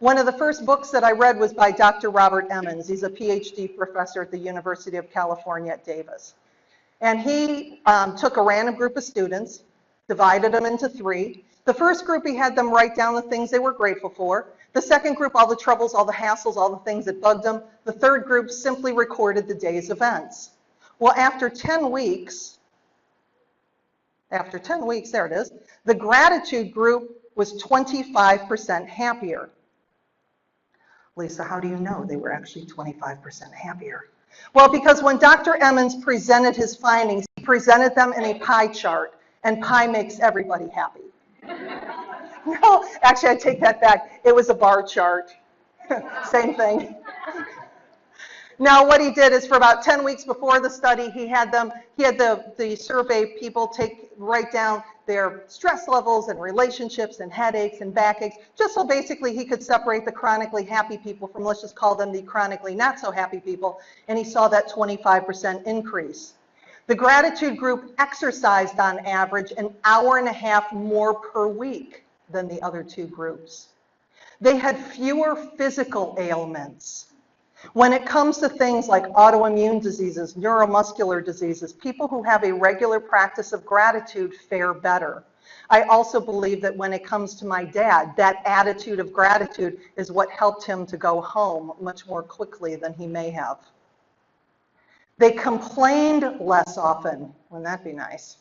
One of the first books that I read was by Dr. Robert Emmons. He's a PhD professor at the University of California at Davis. And he took a random group of students, divided them into 3. The first group, he had them write down the things they were grateful for. The second group, all the troubles, all the hassles, all the things that bugged them. The third group simply recorded the day's events. Well, after 10 weeks, there it is, the gratitude group was 25% happier. Lisa, how do you know they were actually 25% happier? Well, because when Dr. Emmons presented his findings, he presented them in a pie chart, and pie makes everybody happy. No, actually, I take that back. It was a bar chart. Same thing. Now, what he did is for about 10 weeks before the study, he had the survey people write down their stress levels and relationships and headaches and backaches, just so basically he could separate the chronically happy people from, let's just call them the chronically not so happy people, and he saw that 25% increase. The gratitude group exercised on average an hour and a half more per week than the other 2 groups. They had fewer physical ailments. When it comes to things like autoimmune diseases, neuromuscular diseases, people who have a regular practice of gratitude fare better. I also believe that when it comes to my dad, that attitude of gratitude is what helped him to go home much more quickly than he may have. They complained less often. Wouldn't that be nice?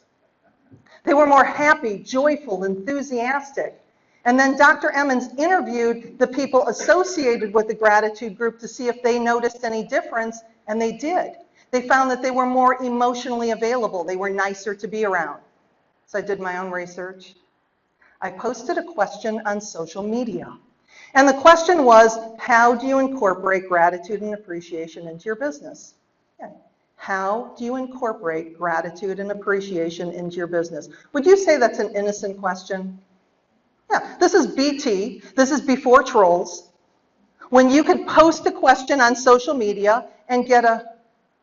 They were more happy, joyful, enthusiastic. And then Dr. Emmons interviewed the people associated with the gratitude group to see if they noticed any difference, and they did. They found that they were more emotionally available. They were nicer to be around. So I did my own research. I posted a question on social media. And the question was, how do you incorporate gratitude and appreciation into your business? Yeah. How do you incorporate gratitude and appreciation into your business? Would you say that's an innocent question? Yeah, this is BT, this is before trolls, when you could post a question on social media and get a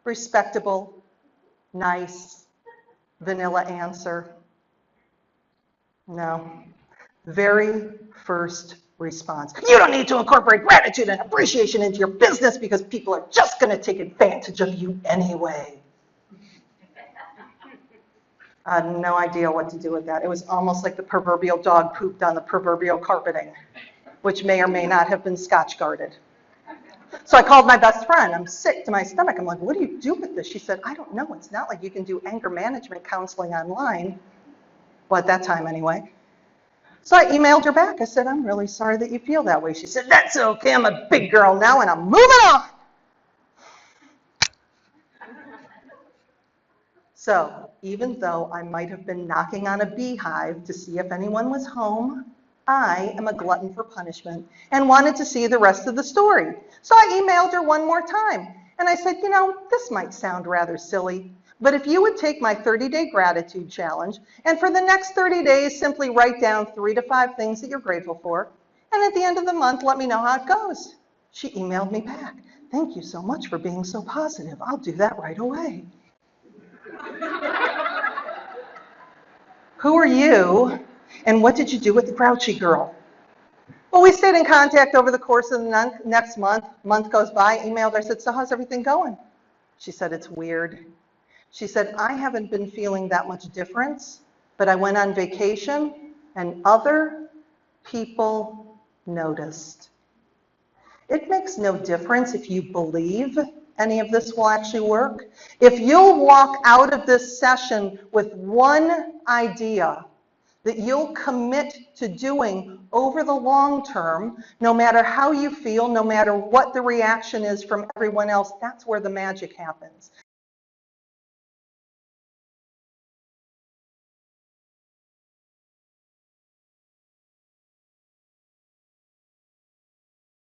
respectable, nice, vanilla answer. No. Very first response. You don't need to incorporate gratitude and appreciation into your business because people are just going to take advantage of you anyway. I had no idea what to do with that. It was almost like the proverbial dog pooped on the proverbial carpeting, which may or may not have been Scotch guarded. So I called my best friend. I'm sick to my stomach. I'm like, what do you do with this? She said, I don't know. It's not like you can do anger management counseling online. Well, at that time anyway. So I emailed her back. I said, I'm really sorry that you feel that way. She said, that's okay. I'm a big girl now and I'm moving on. So even though I might have been knocking on a beehive to see if anyone was home, I am a glutton for punishment and wanted to see the rest of the story. So I emailed her one more time. And I said, this might sound rather silly, but if you would take my 30-day gratitude challenge and for the next 30 days simply write down 3 to 5 things that you're grateful for, and at the end of the month, let me know how it goes. She emailed me back. Thank you so much for being so positive. I'll do that right away. Who are you, and what did you do with the grouchy girl? Well, we stayed in contact over the course of the next month. Month goes by, emailed her, I said, so how's everything going? She said, it's weird. She said, I haven't been feeling that much difference, but I went on vacation and other people noticed. It makes no difference if you believe any of this will actually work. If you'll walk out of this session with one idea that you'll commit to doing over the long term, no matter how you feel, no matter what the reaction is from everyone else, that's where the magic happens.